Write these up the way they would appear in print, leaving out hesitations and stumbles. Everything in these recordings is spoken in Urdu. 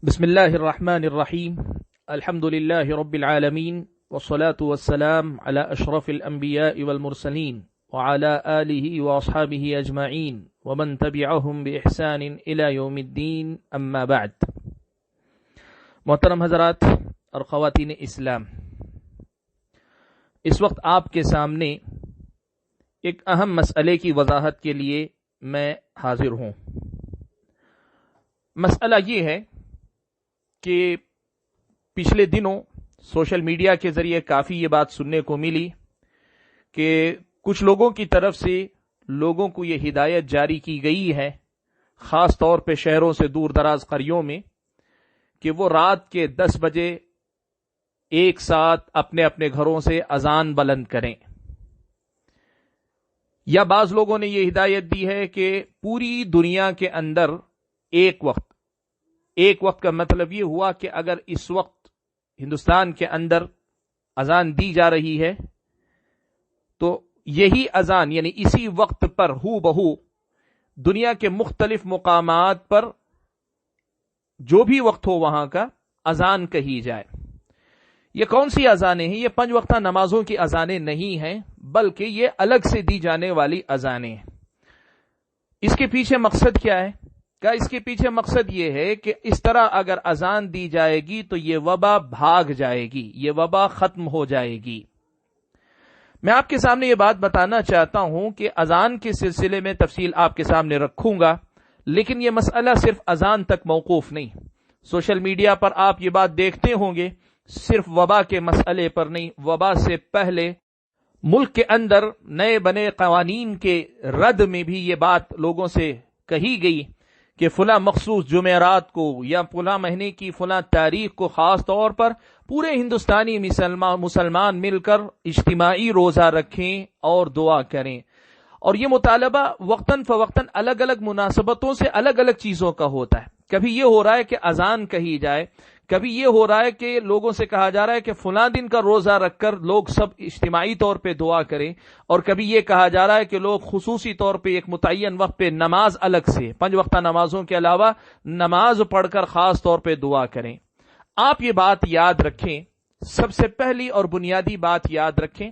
بسم اللہ الرحمن الرحیم الحمد للہ رب العالمین والصلاة والسلام على اشرف الانبیاء والمرسلین وعلى آلہ واصحابہ اجمعین ومن تبعہم باحسان الى یوم الدین اما بعد۔ محترم حضرات اور خواتین اسلام، اس وقت آپ کے سامنے ایک اہم مسئلے کی وضاحت کے لیے میں حاضر ہوں۔ مسئلہ یہ ہے کہ پچھلے دنوں سوشل میڈیا کے ذریعے کافی یہ بات سننے کو ملی کہ کچھ لوگوں کی طرف سے لوگوں کو یہ ہدایت جاری کی گئی ہے، خاص طور پہ شہروں سے دور دراز قریوں میں، کہ وہ رات کے 10 بجے ایک ساتھ اپنے اپنے گھروں سے اذان بلند کریں، یا بعض لوگوں نے یہ ہدایت دی ہے کہ پوری دنیا کے اندر ایک وقت کا مطلب یہ ہوا کہ اگر اس وقت ہندوستان کے اندر اذان دی جا رہی ہے تو یہی اذان یعنی اسی وقت پر ہو بہو دنیا کے مختلف مقامات پر جو بھی وقت ہو وہاں کا اذان کہی جائے۔ یہ کون سی اذانیں ہیں؟ یہ 5 وقتہ نمازوں کی اذانیں نہیں ہیں، بلکہ یہ الگ سے دی جانے والی اذانیں ہیں۔ اس کے پیچھے مقصد کیا ہے؟ کہ اس کے پیچھے مقصد یہ ہے کہ اس طرح اگر اذان دی جائے گی تو یہ وبا بھاگ جائے گی، یہ وبا ختم ہو جائے گی۔ میں آپ کے سامنے یہ بات بتانا چاہتا ہوں کہ اذان کے سلسلے میں تفصیل آپ کے سامنے رکھوں گا، لیکن یہ مسئلہ صرف اذان تک موقوف نہیں۔ سوشل میڈیا پر آپ یہ بات دیکھتے ہوں گے، صرف وبا کے مسئلے پر نہیں، وبا سے پہلے ملک کے اندر نئے بنے قوانین کے رد میں بھی یہ بات لوگوں سے کہی گئی کہ فلاں مخصوص جمعرات کو یا فلاں مہینے کی فلاں تاریخ کو خاص طور پر پورے ہندوستانی مسلمان مل کر اجتماعی روزہ رکھیں اور دعا کریں۔ اور یہ مطالبہ وقتاً فوقتاً الگ الگ مناسبتوں سے الگ الگ چیزوں کا ہوتا ہے۔ کبھی یہ ہو رہا ہے کہ اذان کہی جائے، کبھی یہ ہو رہا ہے کہ لوگوں سے کہا جا رہا ہے کہ فلاں دن کا روزہ رکھ کر لوگ سب اجتماعی طور پہ دعا کریں، اور کبھی یہ کہا جا رہا ہے کہ لوگ خصوصی طور پہ ایک متعین وقت پہ نماز الگ سے 5 وقتہ نمازوں کے علاوہ نماز پڑھ کر خاص طور پہ دعا کریں۔ آپ یہ بات یاد رکھیں، سب سے پہلی اور بنیادی بات یاد رکھیں،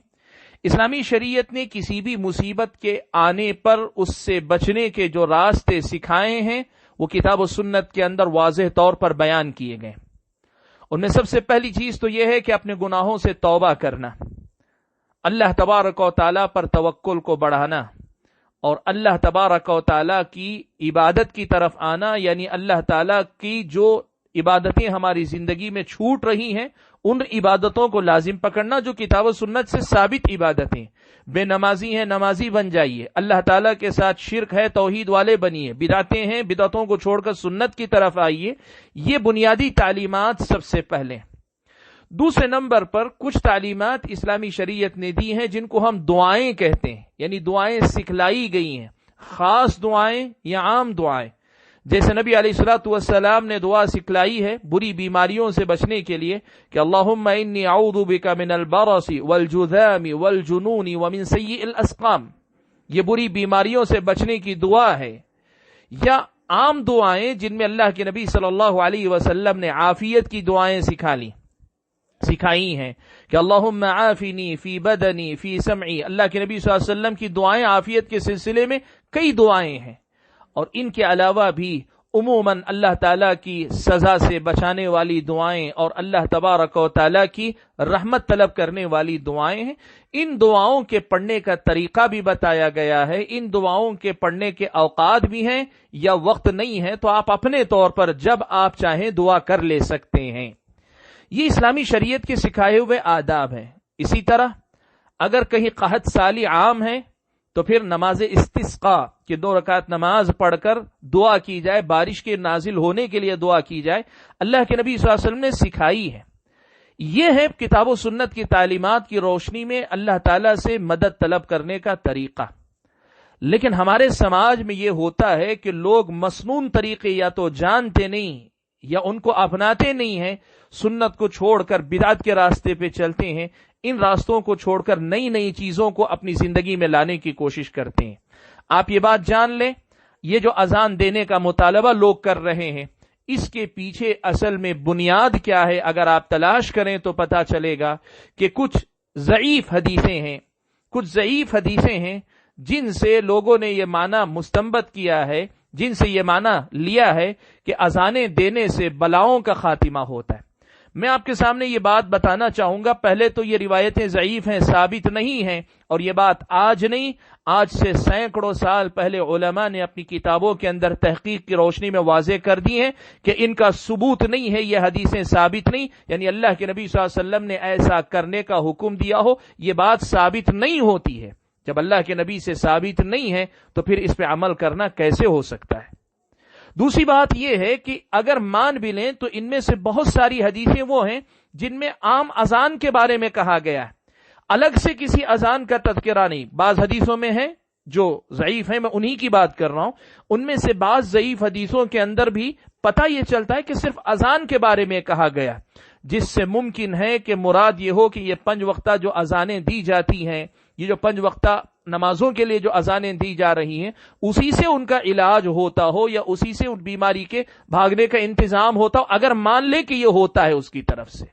اسلامی شریعت نے کسی بھی مصیبت کے آنے پر اس سے بچنے کے جو راستے سکھائے ہیں وہ کتاب و سنت کے اندر واضح طور پر بیان کیے گئے۔ ان میں سب سے پہلی چیز تو یہ ہے کہ اپنے گناہوں سے توبہ کرنا، اللہ تبارک و تعالیٰ پر توکل کو بڑھانا، اور اللہ تبارک و تعالیٰ کی عبادت کی طرف آنا، یعنی اللہ تعالیٰ کی جو عبادتیں ہماری زندگی میں چھوٹ رہی ہیں ان عبادتوں کو لازم پکڑنا جو کتاب و سنت سے ثابت عبادتیں۔ بے نمازی ہیں نمازی بن جائیے، اللہ تعالیٰ کے ساتھ شرک ہے توحید والے بنیے، بدعتیں ہیں بدعتوں کو چھوڑ کر سنت کی طرف آئیے۔ یہ بنیادی تعلیمات سب سے پہلے۔ دوسرے نمبر پر کچھ تعلیمات اسلامی شریعت نے دی ہیں جن کو ہم دعائیں کہتے ہیں، یعنی دعائیں سکھلائی گئی ہیں، خاص دعائیں یا عام دعائیں۔ جیسے نبی علیہ الصلوۃ والسلام نے دعا سکھلائی ہے بری بیماریوں سے بچنے کے لیے کہ اللہم انی اعوذ بک من البرص والجذام والجنون ومن سیء الاسقام، یہ بری بیماریوں سے بچنے کی دعا ہے۔ یا عام دعائیں جن میں اللہ کے نبی صلی اللہ علیہ وسلم نے عافیت کی دعائیں سکھائی ہیں کہ اللہم عافنی فی بدنی فی سمعی، اللہ کے نبی صلی اللہ علیہ وسلم کی دعائیں عافیت کے سلسلے میں کئی دعائیں ہیں۔ اور ان کے علاوہ بھی عموماً اللہ تعالیٰ کی سزا سے بچانے والی دعائیں اور اللہ تبارک و تعالیٰ کی رحمت طلب کرنے والی دعائیں ہیں۔ ان دعاؤں کے پڑھنے کا طریقہ بھی بتایا گیا ہے، ان دعاؤں کے پڑھنے کے اوقات بھی ہیں، یا وقت نہیں ہے تو آپ اپنے طور پر جب آپ چاہیں دعا کر لے سکتے ہیں۔ یہ اسلامی شریعت کے سکھائے ہوئے آداب ہیں۔ اسی طرح اگر کہیں قحط سالی عام ہے تو پھر نماز استسقاء کہ 2 رکعت نماز پڑھ کر دعا کی جائے، بارش کے نازل ہونے کے لیے دعا کی جائے، اللہ کے نبی صلی اللہ علیہ وسلم نے سکھائی ہے۔ یہ ہے کتاب و سنت کی تعلیمات کی روشنی میں اللہ تعالیٰ سے مدد طلب کرنے کا طریقہ۔ لیکن ہمارے سماج میں یہ ہوتا ہے کہ لوگ مسنون طریقے یا تو جانتے نہیں یا ان کو اپناتے نہیں ہیں، سنت کو چھوڑ کر بدعت کے راستے پہ چلتے ہیں، ان راستوں کو چھوڑ کر نئی چیزوں کو اپنی زندگی میں لانے کی کوشش کرتے ہیں۔ آپ یہ بات جان لیں، یہ جو اذان دینے کا مطالبہ لوگ کر رہے ہیں، اس کے پیچھے اصل میں بنیاد کیا ہے اگر آپ تلاش کریں تو پتہ چلے گا کہ کچھ ضعیف حدیثیں ہیں جن سے لوگوں نے یہ معنی مستنبط کیا ہے، جن سے یہ معنی لیا ہے کہ اذانیں دینے سے بلاؤں کا خاتمہ ہوتا ہے۔ میں آپ کے سامنے یہ بات بتانا چاہوں گا، پہلے تو یہ روایتیں ضعیف ہیں، ثابت نہیں ہیں، اور یہ بات آج نہیں، آج سے سینکڑوں سال پہلے علماء نے اپنی کتابوں کے اندر تحقیق کی روشنی میں واضح کر دی ہیں کہ ان کا ثبوت نہیں ہے، یہ حدیثیں ثابت نہیں، یعنی اللہ کے نبی صلی اللہ علیہ وسلم نے ایسا کرنے کا حکم دیا ہو، یہ بات ثابت نہیں ہوتی ہے۔ جب اللہ کے نبی سے ثابت نہیں ہے تو پھر اس پہ عمل کرنا کیسے ہو سکتا ہے؟ دوسری بات یہ ہے کہ اگر مان بھی لیں تو ان میں سے بہت ساری حدیثیں وہ ہیں جن میں عام اذان کے بارے میں کہا گیا ہے، الگ سے کسی اذان کا تذکرہ نہیں۔ بعض حدیثوں میں ہیں جو ضعیف ہیں، میں انہی کی بات کر رہا ہوں۔ ان میں سے بعض ضعیف حدیثوں کے اندر بھی پتہ یہ چلتا ہے کہ صرف اذان کے بارے میں کہا گیا، جس سے ممکن ہے کہ مراد یہ ہو کہ یہ 5 وقتہ جو اذانیں دی جاتی ہیں، یہ جو 5 وقتہ نمازوں کے لیے جو اذانیں دی جا رہی ہیں، اسی سے ان کا علاج ہوتا ہو یا اسی سے ان بیماری کے بھاگنے کا انتظام ہوتا ہو، اگر مان لے کہ یہ ہوتا ہے اس کی طرف سے۔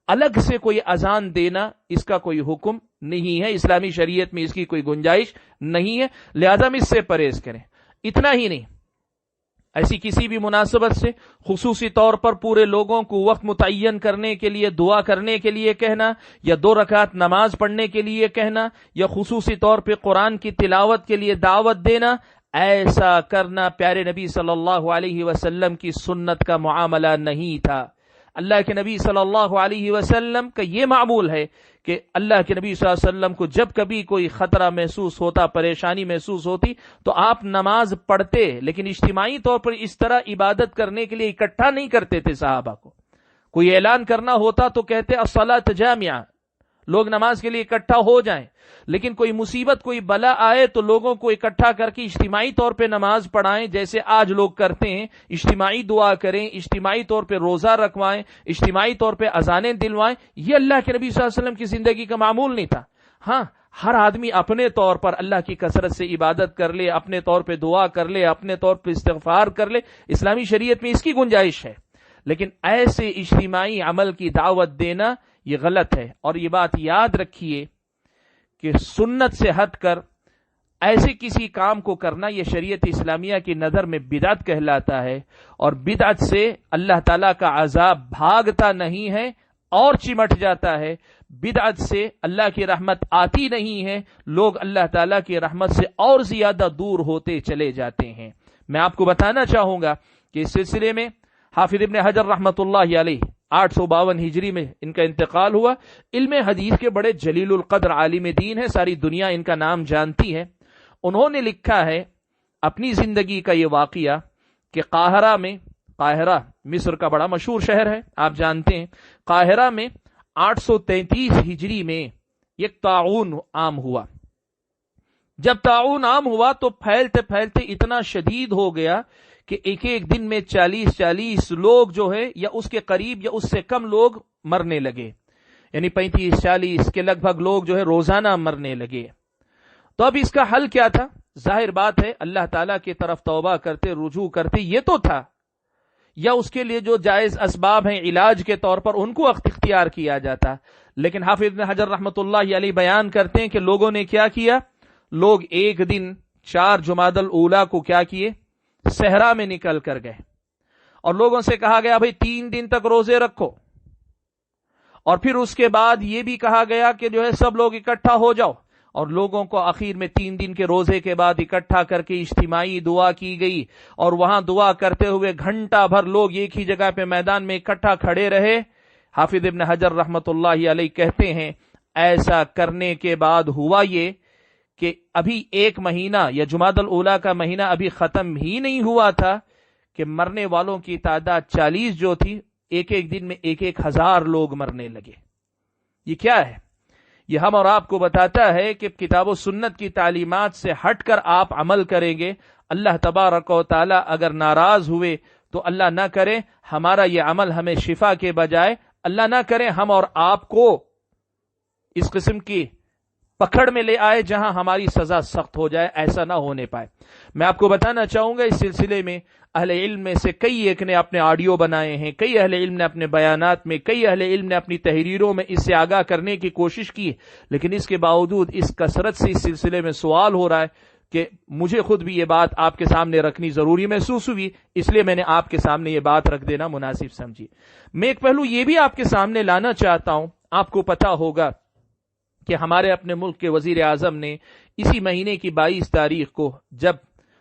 الگ سے کوئی اذان دینا اس کا کوئی حکم نہیں ہے، اسلامی شریعت میں اس کی کوئی گنجائش نہیں ہے، لہذا ہم اس سے پرہیز کریں۔ اتنا ہی نہیں، ایسی کسی بھی مناسبت سے خصوصی طور پر پورے لوگوں کو وقت متعین کرنے کے لیے دعا کرنے کے لیے کہنا، یا 2 رکعت نماز پڑھنے کے لیے کہنا، یا خصوصی طور پہ قرآن کی تلاوت کے لیے دعوت دینا، ایسا کرنا پیارے نبی صلی اللہ علیہ وسلم کی سنت کا معاملہ نہیں تھا۔ اللہ کے نبی صلی اللہ علیہ وسلم کا یہ معمول ہے کہ اللہ کے نبی صلی اللہ علیہ وسلم کو جب کبھی کوئی خطرہ محسوس ہوتا، پریشانی محسوس ہوتی، تو آپ نماز پڑھتے، لیکن اجتماعی طور پر اس طرح عبادت کرنے کے لیے اکٹھا نہیں کرتے تھے صحابہ کو۔ کوئی اعلان کرنا ہوتا تو کہتے الصلاۃ جامعہ، لوگ نماز کے لیے اکٹھا ہو جائیں، لیکن کوئی مصیبت کوئی بلا آئے تو لوگوں کو اکٹھا کر کے اجتماعی طور پہ نماز پڑھائیں، جیسے آج لوگ کرتے ہیں، اجتماعی دعا کریں، اجتماعی طور پہ روزہ رکھوائیں، اجتماعی طور پہ اذانیں دلوائیں۔ یہ اللہ کے نبی صلی اللہ علیہ وسلم کی زندگی کا معمول نہیں تھا۔ ہاں، ہر آدمی اپنے طور پر اللہ کی کثرت سے عبادت کر لے، اپنے طور پہ دعا کر لے، اپنے طور پہ استغفار کر لے، اسلامی شریعت میں اس کی گنجائش ہے، لیکن ایسے اجتماعی عمل کی دعوت دینا یہ غلط ہے۔ اور یہ بات یاد رکھیے کہ سنت سے ہٹ کر ایسے کسی کام کو کرنا یہ شریعت اسلامیہ کی نظر میں بدعت کہلاتا ہے، اور بدعت سے اللہ تعالیٰ کا عذاب بھاگتا نہیں ہے اور چمٹ جاتا ہے، بدعت سے اللہ کی رحمت آتی نہیں ہے، لوگ اللہ تعالیٰ کی رحمت سے اور زیادہ دور ہوتے چلے جاتے ہیں۔ میں آپ کو بتانا چاہوں گا کہ اس سلسلے میں حافظ ابن حجر رحمۃ اللہ علیہ 852 ہجری میں ان کا انتقال ہوا، علم حدیث کے بڑے جلیل القدر عالم دین ہے، ساری دنیا ان کا نام جانتی ہے۔ انہوں نے لکھا ہے اپنی زندگی کا یہ واقعہ کہ قاہرہ مصر کا بڑا مشہور شہر ہے، آپ جانتے ہیں، قاہرہ میں 833 ہجری میں ایک طاعون عام ہوا۔ جب طاعون عام ہوا تو پھیلتے پھیلتے اتنا شدید ہو گیا کہ ایک ایک دن میں 40 لوگ جو ہے یا اس کے قریب یا اس سے کم لوگ مرنے لگے، یعنی 35-40 کے لگ بھگ لوگ جو ہے روزانہ مرنے لگے۔ تو اب اس کا حل کیا تھا؟ ظاہر بات ہے اللہ تعالیٰ کی طرف توبہ کرتے، رجوع کرتے، یہ تو تھا، یا اس کے لیے جو جائز اسباب ہیں علاج کے طور پر ان کو اختیار کیا جاتا۔ لیکن حافظ ابن حجر رحمۃ اللہ علیہ بیان کرتے ہیں کہ لوگوں نے کیا کیا، لوگ ایک دن 4 جمادی الاولیٰ کو کیا کیے، صحرا میں نکل کر گئے، اور لوگوں سے کہا گیا بھئی 3 دن تک روزے رکھو، اور پھر اس کے بعد یہ بھی کہا گیا کہ جو ہے سب لوگ اکٹھا ہو جاؤ، اور لوگوں کو آخر میں 3 دن کے روزے کے بعد اکٹھا کر کے اجتماعی دعا کی گئی، اور وہاں دعا کرتے ہوئے گھنٹہ بھر لوگ ایک ہی جگہ پہ میدان میں اکٹھا کھڑے رہے۔ حافظ ابن حجر رحمۃ اللہ علیہ کہتے ہیں ایسا کرنے کے بعد ہوا یہ کہ ابھی 1 مہینہ یا جمادی الاولیٰ کا مہینہ ابھی ختم ہی نہیں ہوا تھا کہ مرنے والوں کی تعداد 40 جو تھی، ایک ایک دن میں 1,000 لوگ مرنے لگے۔ یہ کیا ہے؟ یہ ہم اور آپ کو بتاتا ہے کہ کتاب و سنت کی تعلیمات سے ہٹ کر آپ عمل کریں گے، اللہ تبارک و تعالی اگر ناراض ہوئے تو اللہ نہ کرے ہمارا یہ عمل ہمیں شفا کے بجائے، اللہ نہ کرے ہم اور آپ کو اس قسم کی پکڑ میں لے آئے جہاں ہماری سزا سخت ہو جائے، ایسا نہ ہونے پائے۔ میں آپ کو بتانا چاہوں گا اس سلسلے میں اہل علم میں سے کئی ایک نے اپنے آڈیو بنائے ہیں، کئی اہل علم نے اپنے بیانات میں، کئی اہل علم نے اپنی تحریروں میں اس سے آگاہ کرنے کی کوشش کی، لیکن اس کے باوجود اس کثرت سے اس سلسلے میں سوال ہو رہا ہے کہ مجھے خود بھی یہ بات آپ کے سامنے رکھنی ضروری محسوس ہوئی، اس لیے میں نے آپ کے سامنے یہ بات رکھ دینا مناسب سمجھی۔ میں ایک پہلو یہ بھی آپ کے سامنے لانا چاہتا ہوں، آپ کو پتا ہوگا کہ ہمارے اپنے ملک کے وزیر اعظم نے اسی مہینے کی 22 تاریخ کو جب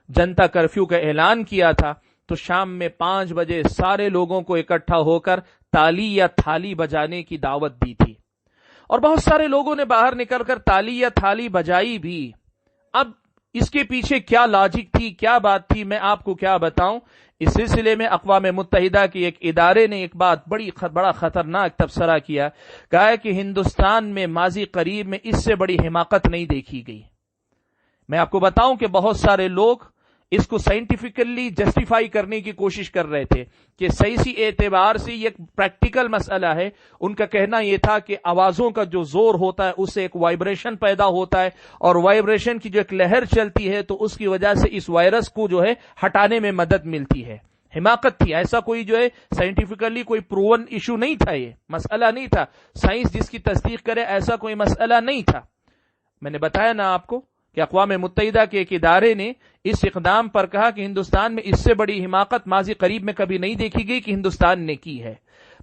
جنتا کرفیو کا اعلان کیا تھا تو شام میں 5 بجے سارے لوگوں کو اکٹھا ہو کر تالی یا تھالی بجانے کی دعوت دی تھی، اور بہت سارے لوگوں نے باہر نکل کر تالی یا تھالی بجائی بھی۔ اب اس کے پیچھے کیا لاجک تھی، کیا بات تھی، میں آپ کو کیا بتاؤں۔ اس سلسلے میں اقوام متحدہ کے ایک ادارے نے ایک بات بڑا خطرناک تبصرہ کیا، کہا ہے کہ ہندوستان میں ماضی قریب میں اس سے بڑی حماقت نہیں دیکھی گئی۔ میں آپ کو بتاؤں کہ بہت سارے لوگ اس کو سائنٹیفکلی جسٹیفائی کرنے کی کوشش کر رہے تھے کہ سائنسی اعتبار سے یہ ایک پریکٹیکل مسئلہ ہے۔ ان کا کہنا یہ تھا کہ آوازوں کا جو زور ہوتا ہے اس سے ایک وائبریشن پیدا ہوتا ہے، اور وائبریشن کی جو ایک لہر چلتی ہے تو اس کی وجہ سے اس وائرس کو جو ہے ہٹانے میں مدد ملتی ہے۔ حماقت تھی، ایسا کوئی جو ہے سائنٹیفکلی کوئی پروون ایشو نہیں تھا، یہ مسئلہ نہیں تھا، سائنس جس کی تصدیق کرے ایسا کوئی مسئلہ نہیں تھا۔ میں نے بتایا نا آپ کو کہ اقوام متحدہ کے ایک ادارے نے اس اقدام پر کہا کہ ہندوستان میں اس سے بڑی حماقت ماضی قریب میں کبھی نہیں دیکھی گئی کہ ہندوستان نے کی ہے۔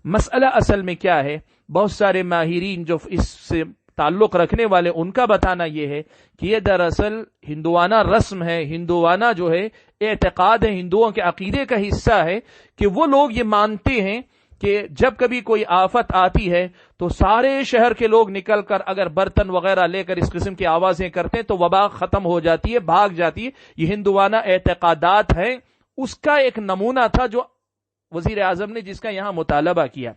مسئلہ اصل میں کیا ہے، بہت سارے ماہرین جو اس سے تعلق رکھنے والے ان کا بتانا یہ ہے کہ یہ دراصل ہندوانہ رسم ہے، ہندوانہ جو ہے اعتقاد ہے، ہندوؤں کے عقیدے کا حصہ ہے کہ وہ لوگ یہ مانتے ہیں کہ جب کبھی کوئی آفت آتی ہے تو سارے شہر کے لوگ نکل کر اگر برتن وغیرہ لے کر اس قسم کی آوازیں کرتے ہیں تو وبا ختم ہو جاتی ہے، بھاگ جاتی ہے۔ یہ ہندوانہ اعتقادات ہیں، اس کا ایک نمونہ تھا جو وزیر اعظم نے جس کا یہاں مطالبہ کیا۔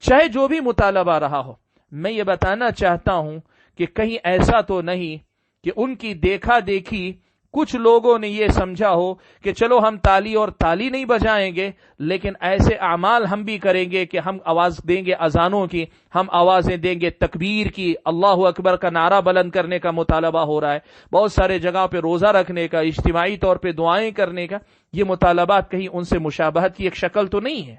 چاہے جو بھی مطالبہ رہا ہو، میں یہ بتانا چاہتا ہوں کہ کہیں ایسا تو نہیں کہ ان کی دیکھا دیکھی کچھ لوگوں نے یہ سمجھا ہو کہ چلو ہم تالی اور تالی نہیں بجائیں گے، لیکن ایسے اعمال ہم بھی کریں گے کہ ہم آواز دیں گے اذانوں کی، ہم آوازیں دیں گے تکبیر کی، اللہ اکبر کا نعرہ بلند کرنے کا مطالبہ ہو رہا ہے، بہت سارے جگہ پہ روزہ رکھنے کا، اجتماعی طور پہ دعائیں کرنے کا۔ یہ مطالبات کہیں ان سے مشابہت کی ایک شکل تو نہیں ہے۔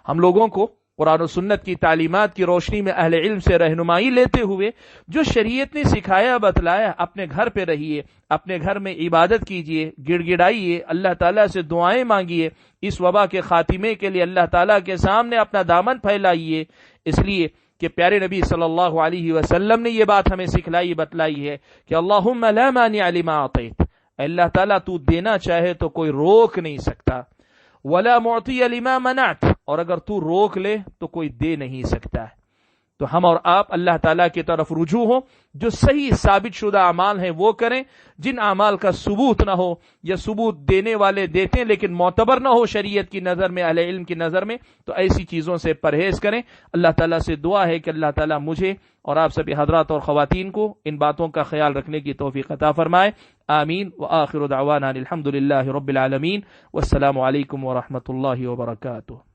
ہم لوگوں کو قرآن و سنت کی تعلیمات کی روشنی میں اہل علم سے رہنمائی لیتے ہوئے جو شریعت نے سکھایا بتلایا، اپنے گھر پہ رہیے، اپنے گھر میں عبادت کیجئے، گڑ گڑائیے، اللہ تعالیٰ سے دعائیں مانگیے، اس وبا کے خاتمے کے لیے اللہ تعالیٰ کے سامنے اپنا دامن پھیلائیے، اس لیے کہ پیارے نبی صلی اللہ علیہ وسلم نے یہ بات ہمیں سکھلائی بتلائی ہے کہ اللہم لا مانع لما اعطیت، اللہ تعالیٰ تو دینا چاہے تو کوئی روک نہیں سکتا، ولا معطی لما منعت، اور اگر تو روک لے تو کوئی دے نہیں سکتا ہے۔ تو ہم اور آپ اللہ تعالیٰ کی طرف رجوع ہو، جو صحیح ثابت شدہ اعمال ہیں وہ کریں، جن اعمال کا ثبوت نہ ہو یا ثبوت دینے والے دیتے ہیں لیکن معتبر نہ ہو شریعت کی نظر میں، اہل علم کی نظر میں، تو ایسی چیزوں سے پرہیز کریں۔ اللہ تعالیٰ سے دعا ہے کہ اللہ تعالیٰ مجھے اور آپ سبھی حضرات اور خواتین کو ان باتوں کا خیال رکھنے کی توفیق عطا فرمائے، آمین۔ وآخر دعوانا الحمد للہ رب العالمین، والسلام علیکم ورحمۃ اللہ وبرکاتہ۔